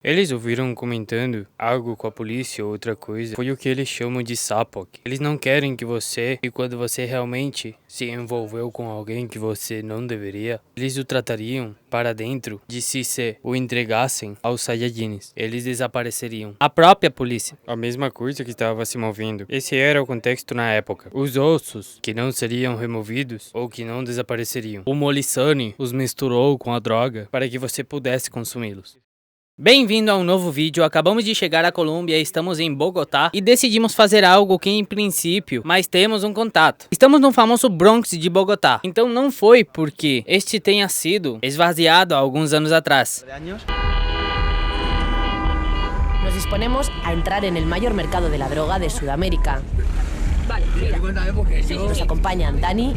Eles ouviram comentando algo com a polícia ou outra coisa. Foi o que eles chamam de SAPOC. Eles não querem que você, e quando você realmente se envolveu com alguém que você não deveria, eles o tratariam para dentro de si se o entregassem aos Saiyajins. Eles desapareceriam. A própria polícia. A mesma coisa que estava se movendo. Esse era o contexto na época. Os ossos que não seriam removidos ou que não desapareceriam. O Molisani os misturou com a droga para que você pudesse consumi-los. Bem-vindo a um novo vídeo. Acabamos de chegar à Colômbia, estamos em Bogotá e decidimos fazer algo que em princípio, mas temos um contato. Estamos no famoso Bronx de Bogotá, então não foi porque este tenha sido esvaziado há alguns anos atrás. Nos disponemos a entrar en el mayor mercado de la droga de Sudamérica. Nos acompañan Dani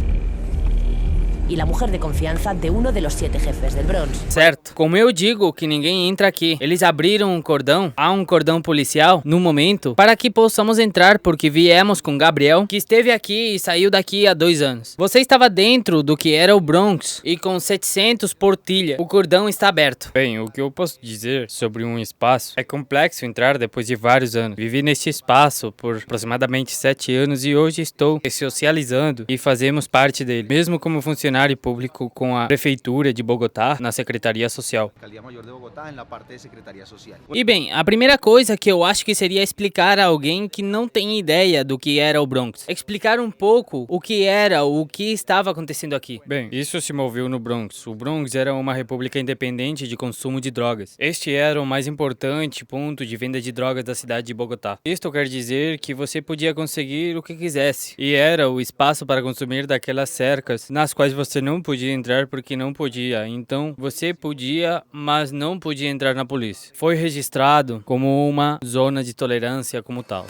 e a mulher de confiança de um dos 7 jefes del Bronx. Certo. Como eu digo que ninguém entra aqui, eles abriram um cordão, há um cordão policial no momento, para que possamos entrar, porque viemos com Gabriel, que esteve aqui e saiu daqui há 2 anos. Você estava dentro do que era o Bronx e com 700 portilha, o cordão está aberto. Bem, o que eu posso dizer sobre um espaço é complexo entrar depois de vários anos. Vivi neste espaço por aproximadamente 7 anos e hoje estou socializando e fazemos parte dele, mesmo como funcionário público com a Prefeitura de Bogotá na Secretaria Social. E bem, a primeira coisa que eu acho que seria explicar a alguém que não tem ideia do que era o Bronx. Explicar um pouco o que era, o que estava acontecendo aqui. Bem, isso se moveu no Bronx. O Bronx era uma república independente de consumo de drogas. Este era o mais importante ponto de venda de drogas da cidade de Bogotá. Isto quer dizer que você podia conseguir o que quisesse. E era o espaço para consumir daquelas cercas nas quais você não podia entrar porque não podia. Então, você podia, mas não podia entrar na polícia. Foi registrado como uma zona de tolerância como tal.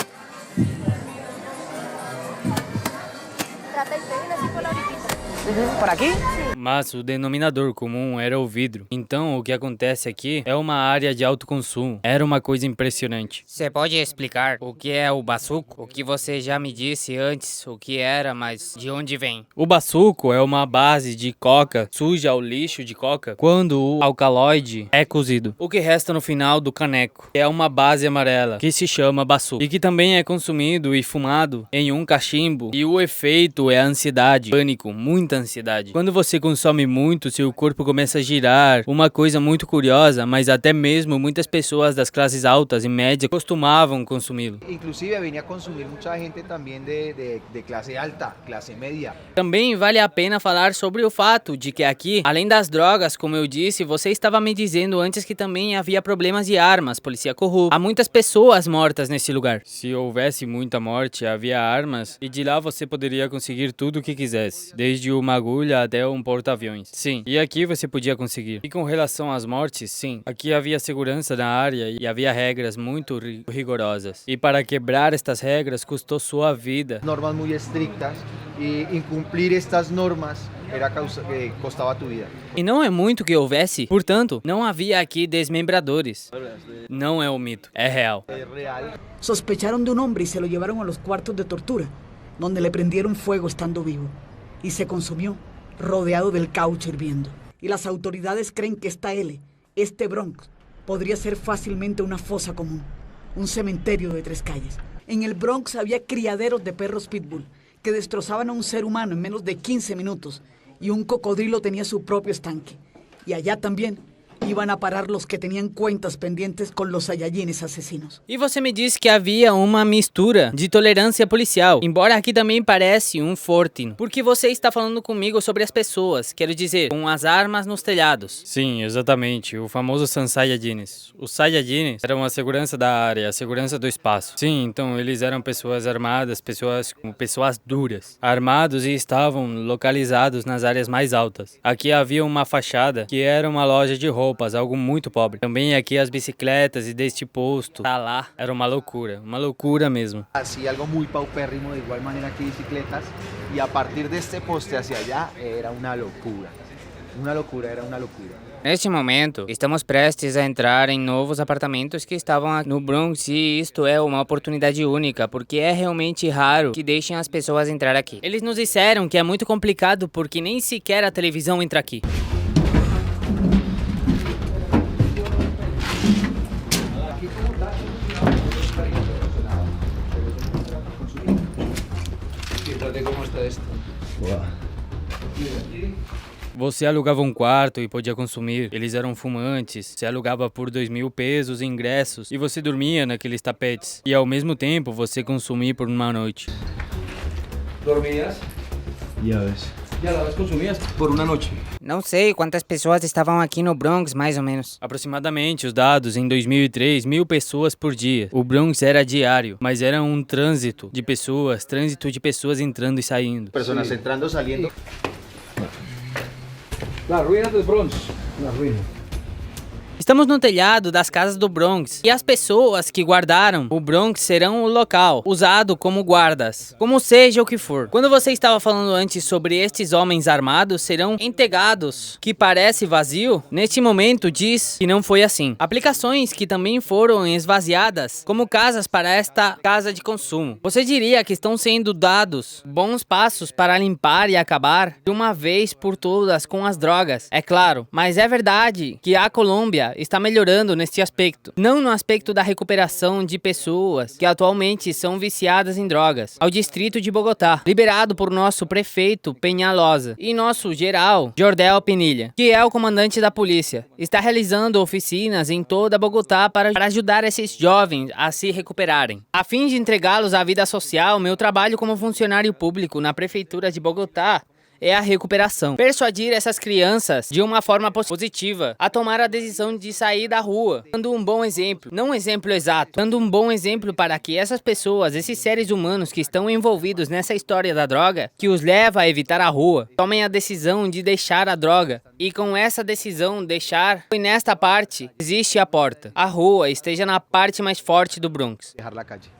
Por aqui? Mas o denominador comum era o vidro. Então, o que acontece aqui é uma área de alto consumo. Era uma coisa impressionante. Você pode explicar o que é o bazuco? O que você já me disse antes, o que era, mas de onde vem? O bazuco é uma base de coca, suja ao lixo de coca, quando o alcaloide é cozido. O que resta no final do caneco é uma base amarela, que se chama bazuco, e que também é consumido e fumado em um cachimbo. E o efeito é ansiedade, pânico, muita ansiedade. Quando você consome muito, seu corpo começa a girar. Uma coisa muito curiosa, mas até mesmo muitas pessoas das classes altas e médias costumavam consumi-lo. Inclusive vinha a consumir muita gente também de classe alta, classe média. Também vale a pena falar sobre o fato de que aqui, além das drogas, como eu disse, você estava me dizendo antes que também havia problemas de armas, polícia corrupta. Há muitas pessoas mortas nesse lugar. Se houvesse muita morte, havia armas e de lá você poderia conseguir tudo o que quisesse, desde uma agulha até um porta-aviões. Sim, e aqui você podia conseguir. E com relação às mortes, sim, aqui havia segurança na área e havia regras muito rigorosas. E para quebrar estas regras custou sua vida. Normas muito estrictas e incumprir estas normas custava tu vida. E não é muito que houvesse, portanto, não havia aqui desmembradores. Não é um mito, é real. É real. Sospecharon de un hombre y se lo llevaron a los cuartos de tortura, donde le prendieron fuego estando vivo. Y se consumió, rodeado del caucho hirviendo. Y las autoridades creen que esta L, este Bronx, podría ser fácilmente una fosa común, un cementerio de 3 calles. En el Bronx había criaderos de perros pitbull que destrozaban a un ser humano en menos de 15 minutos y un cocodrilo tenía su propio estanque. Y allá también iban a parar los que tenían cuentas pendientes con los Saiyajines asesinos. E você me disse que havia uma mistura de tolerância policial, embora aqui também parece um fortino. Porque você está falando comigo sobre as pessoas, quero dizer, com as armas nos telhados. Sim, exatamente, o famoso Saiyajines. Os Saiyajines eram a segurança da área, a segurança do espaço. Sim, então eles eram pessoas armadas, pessoas duras, armados e estavam localizados nas áreas mais altas. Aqui havia uma fachada que era uma loja de roupas, algo muito pobre. Também aqui as bicicletas e deste posto pra lá era uma loucura mesmo. Assim, algo muito paupérrimo, de igual maneira que bicicletas, e a partir deste poste hacia allá era uma loucura. Era uma loucura. Neste momento, estamos prestes a entrar em novos apartamentos que estavam no Bronx e isto é uma oportunidade única, porque é realmente raro que deixem as pessoas entrar aqui. Eles nos disseram que é muito complicado porque nem sequer a televisão entra aqui. Fíjate cómo está esto. Você alugava um quarto e podia consumir. Eles eram fumantes. Você alugava por 2.000 pesos ingressos e você dormia naqueles tapetes. E ao mesmo tempo você consumia por uma noite. ¿Dormías? Ya ves. ¿Y a la vez consumías? Por una noche. Não sei quantas pessoas estavam aqui no Bronx, mais ou menos. Aproximadamente os dados em 2003, 1.000 pessoas por dia. O Bronx era diário, mas era um trânsito de pessoas entrando e saindo. Personas entrando, saliendo. Las ruinas del Bronx. Las ruinas. Estamos no telhado das casas do Bronx e as pessoas que guardaram o Bronx serão o local usado como guardas, como seja o que for. Quando você estava falando antes sobre estes homens armados serão entregados, que parece vazio, neste momento diz que não foi assim. Aplicações que também foram esvaziadas como casas para esta casa de consumo. Você diria que estão sendo dados bons passos para limpar e acabar de uma vez por todas com as drogas, é claro, mas é verdade que a Colômbia está melhorando neste aspecto, não no aspecto da recuperação de pessoas que atualmente são viciadas em drogas, ao distrito de Bogotá, liberado por nosso prefeito Peñalosa e nosso geral Jordel Pinilla, que é o comandante da polícia, está realizando oficinas em toda Bogotá para ajudar esses jovens a se recuperarem. A fim de entregá-los à vida social, meu trabalho como funcionário público na prefeitura de Bogotá é a recuperação. Persuadir essas crianças de uma forma positiva a tomar a decisão de sair da rua, dando um bom exemplo, não um exemplo exato, dando um bom exemplo para que essas pessoas, esses seres humanos que estão envolvidos nessa história da droga, que os leva a evitar a rua, tomem a decisão de deixar a droga. E com essa decisão deixar, e nesta parte existe a porta. A rua esteja na parte mais forte do Bronx.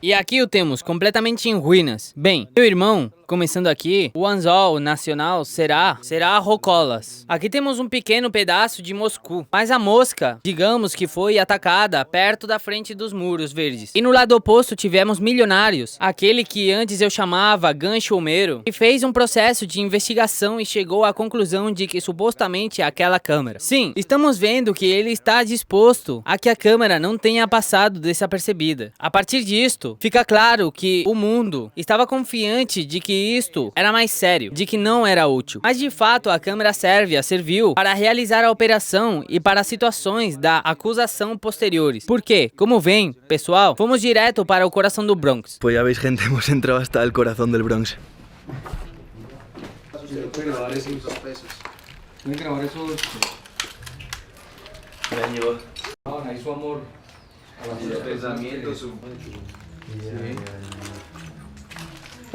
E aqui o temos completamente em ruínas. Bem, meu irmão, começando aqui, o anzol nacional será Rocolas. Aqui temos um pequeno pedaço de Moscou, mas a mosca, digamos que foi atacada perto da frente dos muros verdes. E no lado oposto tivemos Milionários, aquele que antes eu chamava Gancho Homero, que fez um processo de investigação e chegou à conclusão de que supostamente aquela câmera. Sim, estamos vendo que ele está disposto a que a câmera não tenha passado desapercebida. A partir disto, fica claro que o mundo estava confiante de que isto era mais sério, de que não era útil. Mas de fato a câmera sérvia serviu para realizar a operação e para situações da acusação posteriores. Porque, como vem, pessoal, fomos direto para o coração do Bronx. Pues ya veis, gente, hemos entrado hasta el corazón del Bronx. Tienen que grabar esos... No, ahí su amor a la Sus pensamientos, su...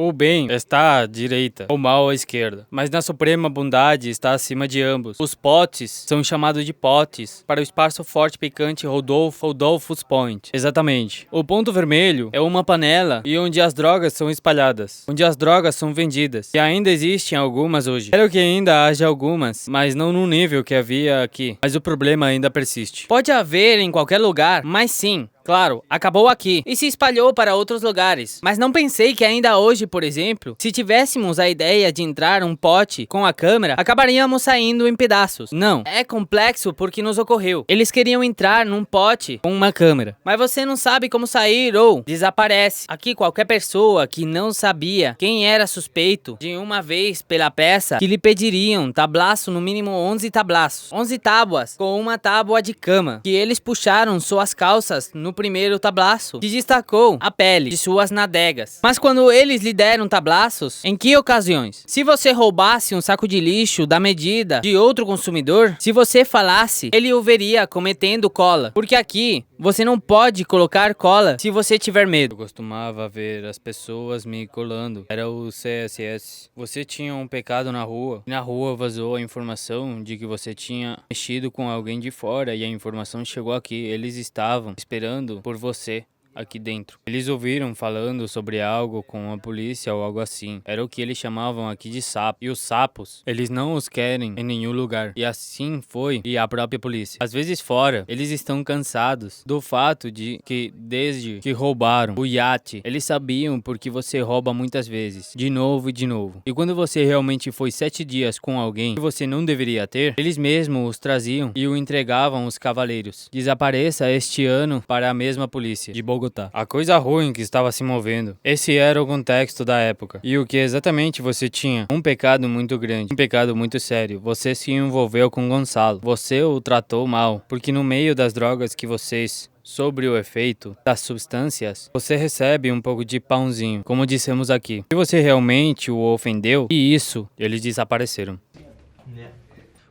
O bem está à direita, o mal à esquerda, mas na suprema bondade está acima de ambos. Os potes são chamados de potes para o espaço forte picante Rodolfo's Point. Exatamente. O ponto vermelho é uma panela e onde as drogas são espalhadas, onde as drogas são vendidas. E ainda existem algumas hoje. Espero que ainda haja algumas, mas não no nível que havia aqui. Mas o problema ainda persiste. Pode haver em qualquer lugar, mas sim, claro, acabou aqui e se espalhou para outros lugares. Mas não pensei que ainda hoje, por exemplo, se tivéssemos a ideia de entrar um pote com a câmera, acabaríamos saindo em pedaços. Não, é complexo porque nos ocorreu. Eles queriam entrar num pote com uma câmera, mas você não sabe como sair ou desaparece. Aqui qualquer pessoa que não sabia quem era suspeito de uma vez pela peça que lhe pediriam tablaço, no mínimo 11 tablaços, 11 tábuas com uma tábua de cama, que eles puxaram suas calças no primeiro tablaço, que destacou a pele de suas nadegas. Mas quando eles lhe deram tablaços, em que ocasiões? Se você roubasse um saco de lixo da medida de outro consumidor, se você falasse, ele o veria cometendo cola. Porque aqui, você não pode colocar cola se você tiver medo. Eu costumava ver as pessoas me colando. Era o CSS. Você tinha um pecado na rua, e na rua vazou a informação de que você tinha mexido com alguém de fora e a informação chegou aqui. Eles estavam esperando por você aqui dentro. Eles ouviram falando sobre algo com a polícia ou algo assim. Era o que eles chamavam aqui de sapo. E os sapos, eles não os querem em nenhum lugar. E assim foi e a própria polícia. Às vezes fora, eles estão cansados do fato de que desde que roubaram o iate, eles sabiam porque você rouba muitas vezes. De novo e de novo. E quando você realmente foi 7 dias com alguém que você não deveria ter, eles mesmos os traziam e o entregavam aos cavaleiros. Desapareça este ano para a mesma polícia de Bogotá. Bogotá. A coisa ruim que estava se movendo. Esse era o contexto da época. E o que exatamente você tinha? Um pecado muito grande, um pecado muito sério. Você se envolveu com Gonçalo. Você o tratou mal, porque no meio das drogas que vocês... Sobre o efeito das substâncias, você recebe um pouco de pãozinho, como dissemos aqui. Se você realmente o ofendeu, e isso, eles desapareceram.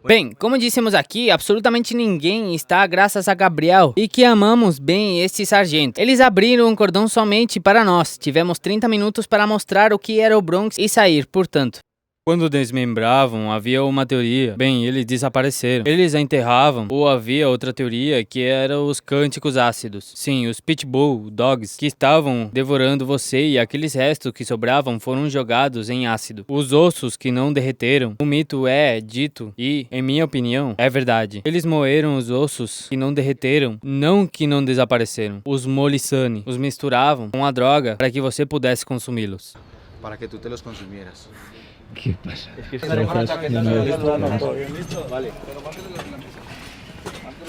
Bem, como dissemos aqui, absolutamente ninguém está graças a Gabriel e que amamos bem este sargento. Eles abriram um cordão somente para nós. Tivemos 30 minutos para mostrar o que era o Bronx e sair, portanto. Quando desmembravam, havia uma teoria. Bem, eles desapareceram. Eles a enterravam. Ou havia outra teoria que eram os cânticos ácidos. Sim, os pitbull dogs que estavam devorando você e aqueles restos que sobravam foram jogados em ácido. Os ossos que não derreteram. O mito é dito e, em minha opinião, é verdade. Eles moeram os ossos que não derreteram, não que não desapareceram. Os molissani. Os misturavam com a droga para que você pudesse consumi-los. Para que tú te los consumieras. ¿Qué pasa?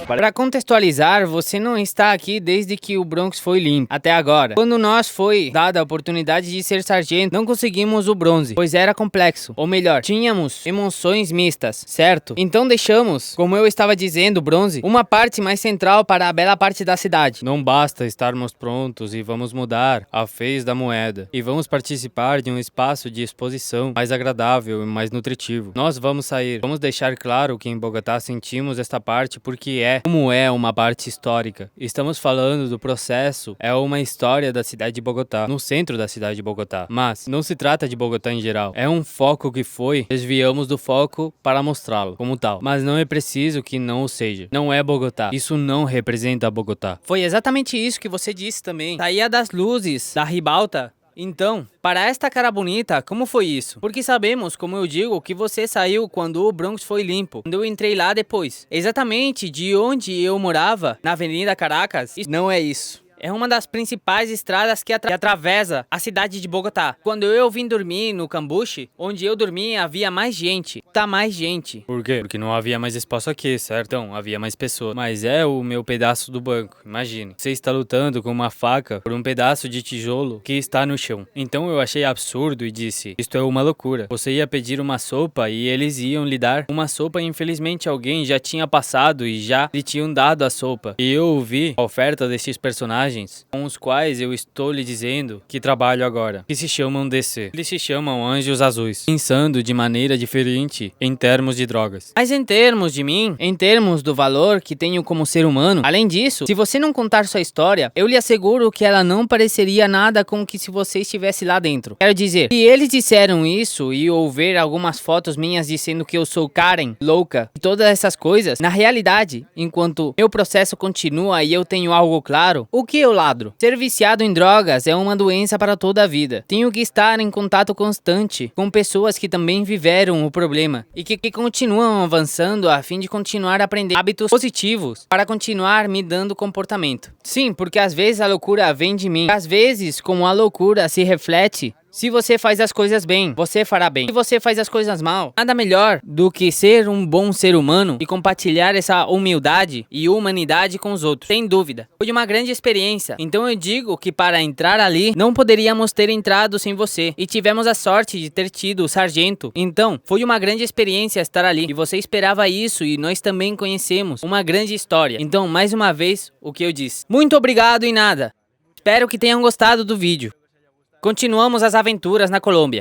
Para contextualizar, você não está aqui desde que o Bronx foi limpo, até agora. Quando nós foi dada a oportunidade de ser sargento, não conseguimos o bronze, pois era complexo. Ou melhor, tínhamos emoções mistas, certo? Então deixamos, como eu estava dizendo, bronze, uma parte mais central para a bela parte da cidade. Não basta estarmos prontos e vamos mudar a fez da moeda. E vamos participar de um espaço de exposição mais agradável e mais nutritivo. Nós vamos sair. Vamos deixar claro que em Bogotá sentimos esta parte porque como é uma parte histórica. Estamos falando do processo, é uma história da cidade de Bogotá, no centro da cidade de Bogotá. Mas não se trata de Bogotá em geral. É um foco que desviamos do foco para mostrá-lo como tal. Mas não é preciso que não o seja. Não é Bogotá. Isso não representa Bogotá. Foi exatamente isso que você disse também. Saía das luzes, da ribalta. Então, para esta cara bonita, como foi isso? Porque sabemos, como eu digo, que você saiu quando o Bronx foi limpo. Quando eu entrei lá depois. Exatamente de onde eu morava, na Avenida Caracas, não é isso. É uma das principais estradas que atravessa a cidade de Bogotá. Quando eu vim dormir no Cambuche, onde eu dormi, havia mais gente. Tá mais gente. Por quê? Porque não havia mais espaço aqui, certo? Então, havia mais pessoas. Mas é o meu pedaço do banco. Imagine. Você está lutando com uma faca por um pedaço de tijolo que está no chão. Então eu achei absurdo e disse, isto é uma loucura. Você ia pedir uma sopa e eles iam lhe dar uma sopa e infelizmente alguém já tinha passado e já lhe tinham dado a sopa. E eu ouvi a oferta desses personagens com os quais eu estou lhe dizendo que trabalho agora, que se chamam DC. Eles se chamam Anjos Azuis, pensando de maneira diferente em termos de drogas. Mas em termos de mim, em termos do valor que tenho como ser humano, além disso, se você não contar sua história, eu lhe asseguro que ela não pareceria nada com que se você estivesse lá dentro. Quero dizer, se eles disseram isso e houver algumas fotos minhas dizendo que eu sou Karen, louca, e todas essas coisas, na realidade, enquanto meu processo continua e eu tenho algo claro, o que eu ladro? Ser viciado em drogas é uma doença para toda a vida. Tenho que estar em contato constante com pessoas que também viveram o problema e que continuam avançando a fim de continuar aprendendo hábitos positivos para continuar me dando comportamento. Sim, porque às vezes a loucura vem de mim. Às vezes, como a loucura se reflete, se você faz as coisas bem, você fará bem. Se você faz as coisas mal, nada melhor do que ser um bom ser humano e compartilhar essa humildade e humanidade com os outros. Sem dúvida. Foi uma grande experiência. Então eu digo que para entrar ali, não poderíamos ter entrado sem você. E tivemos a sorte de ter tido o sargento. Então, foi uma grande experiência estar ali. E você esperava isso e nós também conhecemos uma grande história. Então, mais uma vez, o que eu disse. Muito obrigado e nada. Espero que tenham gostado do vídeo. Continuamos as aventuras na Colômbia.